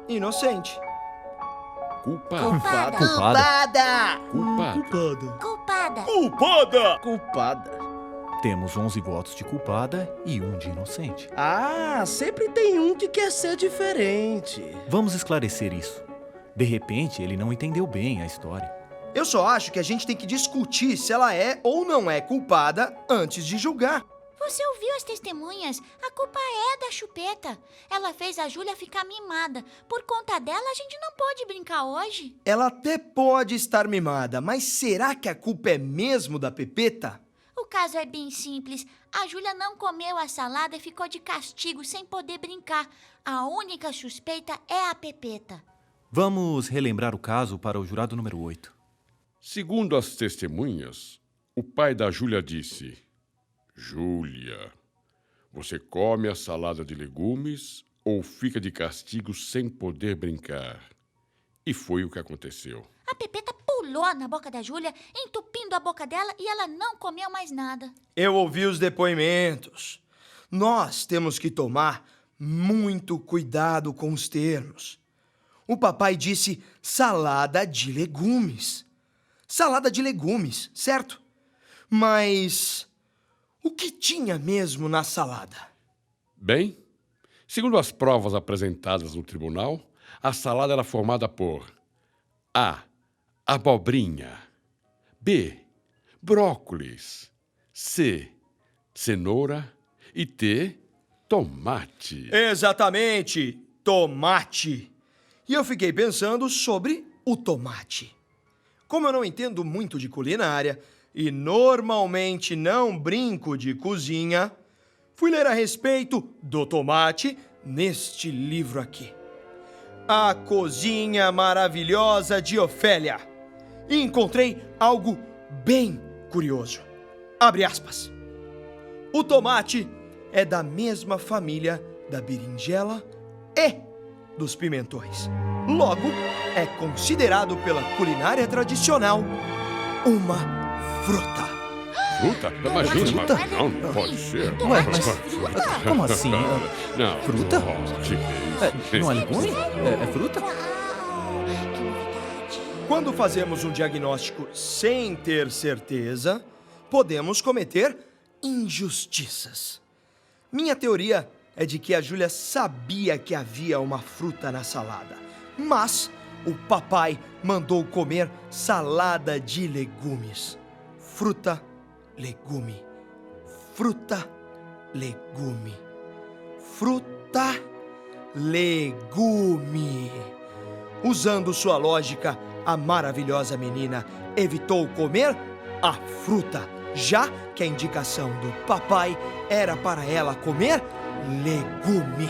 Inocente. Culpada. Culpada. Culpada! Culpada. Culpada! Culpada. Temos 11 votos de culpada e um de inocente. Ah, sempre tem um que quer ser diferente. Vamos esclarecer isso. De repente, ele não entendeu bem a história. Eu só acho que a gente tem que discutir se ela é ou não é culpada antes de julgar. Você ouviu as testemunhas? A culpa é da Chupeta. Ela fez a Júlia ficar mimada. Por conta dela, a gente não pode brincar hoje. Ela até pode estar mimada, mas será que a culpa é mesmo da Pepeta? O caso é bem simples. A Júlia não comeu a salada e ficou de castigo sem poder brincar. A única suspeita é a Pepeta. Vamos relembrar o caso para o jurado número 8. Segundo as testemunhas, o pai da Júlia disse: Júlia, você come a salada de legumes ou fica de castigo sem poder brincar? E foi o que aconteceu. A Pepeta pulou na boca da Júlia, entupindo a boca dela e ela não comeu mais nada. Eu ouvi os depoimentos. Nós temos que tomar muito cuidado com os termos. O papai disse salada de legumes. Salada de legumes, certo? Mas o que tinha mesmo na salada? Bem, segundo as provas apresentadas no tribunal, a salada era formada por A. Abobrinha, B. Brócolis, C. Cenoura e T. Tomate. Exatamente, tomate. E eu fiquei pensando sobre o tomate. Como eu não entendo muito de culinária e normalmente não brinco de cozinha, fui ler a respeito do tomate neste livro aqui. A Cozinha Maravilhosa de Ofélia. E encontrei algo bem curioso. Abre aspas. O tomate é da mesma família da berinjela e dos pimentões. Logo, é considerado pela culinária tradicional uma fruta. Fruta? Imagina, fruta? mas não pode ser. Ué, mas como assim? Não, Fruta? que é isso? Não é legume? É fruta? Que novidade. Quando fazemos um diagnóstico sem ter certeza, podemos cometer injustiças. Minha teoria é de que a Júlia sabia que havia uma fruta na salada, mas o papai mandou comer salada de legumes. Fruta, legume. Fruta, legume. Fruta, legume. Usando sua lógica, a maravilhosa menina evitou comer a fruta, já que a indicação do papai era para ela comer legume.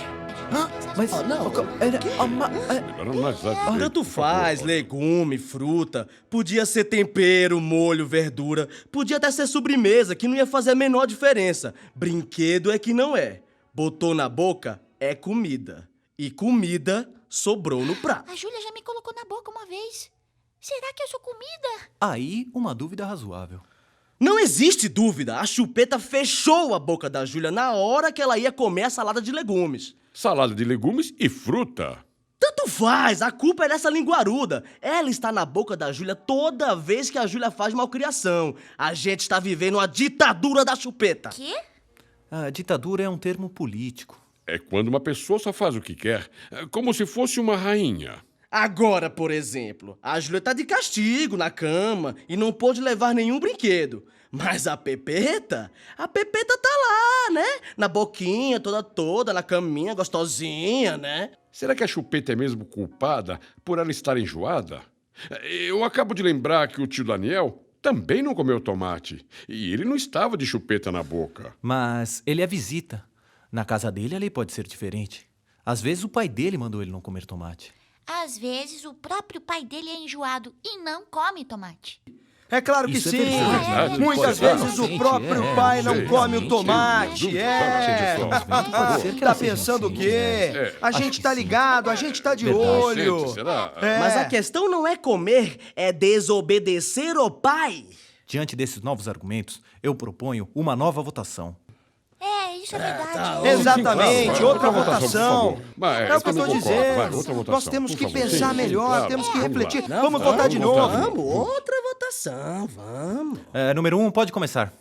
Mas não. Melhor não dar Tanto por faz, favor. legume, fruta. Podia ser tempero, molho, verdura. Podia até ser sobremesa, que não ia fazer a menor diferença. Brinquedo é que não é. Botou na boca, é comida. E comida sobrou no prato. A Júlia já me colocou na boca uma vez. Será que eu sou comida? aí uma dúvida razoável. Não existe dúvida, a Chupeta fechou a boca da Júlia na hora que ela ia comer a salada de legumes. Salada de legumes e fruta. Tanto faz, a culpa é dessa linguaruda. Ela está na boca da Júlia toda vez que a Júlia faz malcriação. A gente está vivendo a ditadura da Chupeta. Quê? A ditadura é um termo político. É quando uma pessoa só faz o que quer, como se fosse uma rainha. Agora, por exemplo, a Júlia tá de castigo na cama e não pôde levar nenhum brinquedo. Mas a Pepeta tá lá, né? Na boquinha, toda, na caminha, gostosinha, né? Será que a Chupeta é mesmo culpada por ela estar enjoada? Eu acabo de lembrar que o tio Daniel também não comeu tomate. E ele não estava de chupeta na boca. Mas ele é visita. Na casa dele, a lei pode ser diferente. Às vezes, o pai dele mandou ele não comer tomate. Às vezes o próprio pai dele é enjoado e não come tomate. É claro que Isso é sim. verdade. Muitas Pode ser. vezes o Gente, próprio pai não sim, come sim, o tomate. sim. É. Pode ser que Tá ela seja pensando o inocente, quê? né? A Acho gente que tá sim. ligado, a gente tá de Verdade. olho. Gente, será? É. Mas a questão não é comer, é desobedecer ao pai. Diante desses novos argumentos, eu proponho uma nova votação. Isso é verdade. Exatamente, Claro, outra por votação. favor. Mas, É o que eu também estou concordo. Vai, dizendo. outra votação, Nós temos por que favor. pensar Sim, melhor, claro. temos que Vamos lá. refletir. Não, Vamos votar de vamos votar. novo. Vamos, outra votação, vamos. Número 1, pode começar.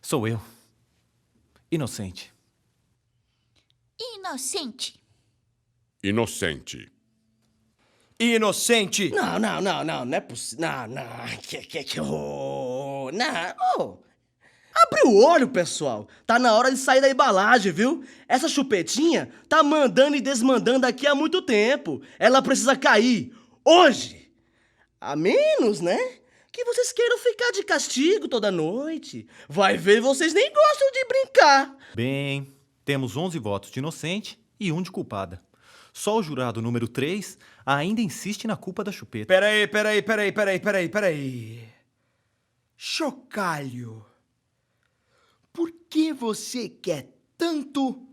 Sou eu. Inocente. Inocente. Inocente. Inocente. Não é possível. Abre o olho, pessoal. Tá na hora de sair da embalagem, viu? Essa chupetinha tá mandando e desmandando aqui há muito tempo. Ela precisa cair hoje. A menos, né? Que vocês queiram ficar de castigo toda noite. Vai ver, vocês nem gostam de brincar. Bem, temos 11 votos de inocente e 1 de culpada. Só o jurado número 3 ainda insiste na culpa da chupeta. Peraí. Chocalho, por que você quer tanto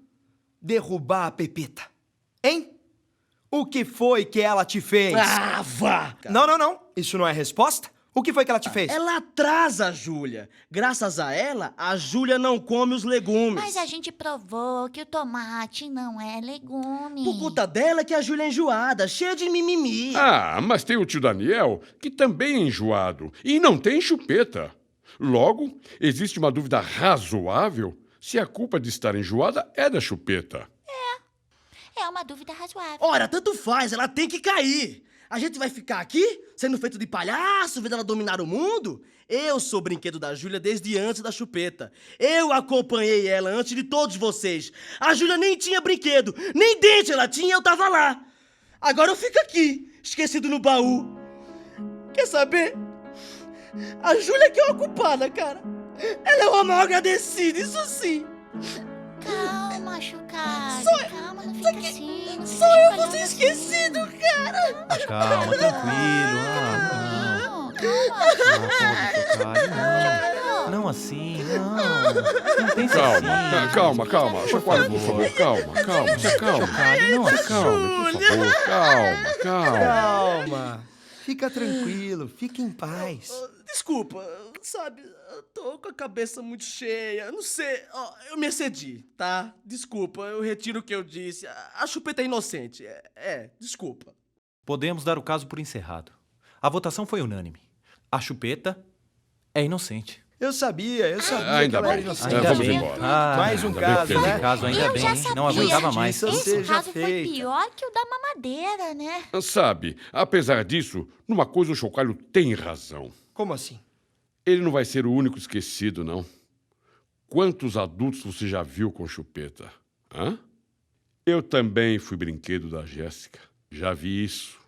derrubar a Pepita? Hein? O que foi que ela te fez? Ah, vá! Não. Isso não é resposta? O que foi que ela te fez? Ela atrasa a Júlia. Graças a ela, a Júlia não come os legumes. Mas a gente provou que o tomate não é legume. Por conta dela que a Júlia é enjoada, cheia de mimimi. Ah, mas tem o tio Daniel, que também é enjoado e não tem chupeta. Logo, existe uma dúvida razoável se a culpa de estar enjoada é da chupeta. É uma dúvida razoável. Ora, tanto faz, ela tem que cair. A gente vai ficar aqui, sendo feito de palhaço, vendo ela dominar o mundo? Eu sou brinquedo da Júlia desde antes da chupeta. Eu acompanhei ela antes de todos vocês. A Júlia nem tinha brinquedo, nem dente ela tinha, eu tava lá. Agora eu fico aqui, esquecido no baú. Quer saber? A Júlia que é uma culpada, cara. Ela é uma mal agradecida, isso sim. Calma, Chocalho. Calma, não fica assim. Só eu vou ser esquecido, cara. Calma, tranquilo. Não assim, não. Não pense assim. Calma. Chocalho, por favor, calma. Chocalho, não assim. Calma, por favor, calma. Calma. Fica tranquilo, fique em paz. Desculpa, sabe, eu tô com a cabeça muito cheia, não sei, eu me excedi, tá? Desculpa, eu retiro o que eu disse, a chupeta é inocente, desculpa. Podemos dar o caso por encerrado. A votação foi unânime. A chupeta é inocente. Eu sabia Ainda que ela era bem. inocente. Ainda Vamos bem. embora. Mais um Ainda bem que caso, teve né? Caso ainda Eu bem, já hein? Não sabia. aguentava mais. Justiça Esse seja caso foi feita. pior que o da mamadeira, né? Sabe, apesar disso, numa coisa o Chocalho tem razão. Como assim? Ele não vai ser o único esquecido, não. Quantos adultos você já viu com chupeta? Hã? Eu também fui brinquedo da Jéssica. Já vi isso.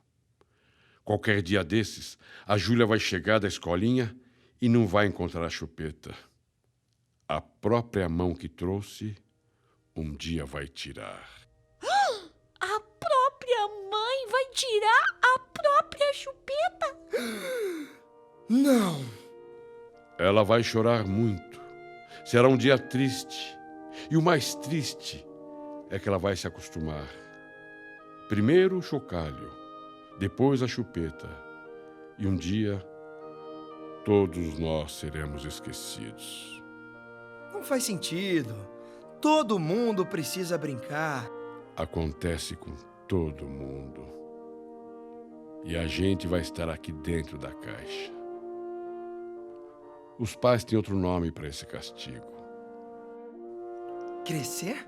Qualquer dia desses, a Júlia vai chegar da escolinha e não vai encontrar a chupeta. A própria mão que trouxe, um dia vai tirar. A própria mãe vai tirar a própria chupeta? Não. Ela vai chorar muito. Será um dia triste. E o mais triste é que ela vai se acostumar. Primeiro o chocalho, depois a chupeta. E um dia, todos nós seremos esquecidos. Não faz sentido. Todo mundo precisa brincar. Acontece com todo mundo. E a gente vai estar aqui dentro da caixa. Os pais têm outro nome para esse castigo. Crescer?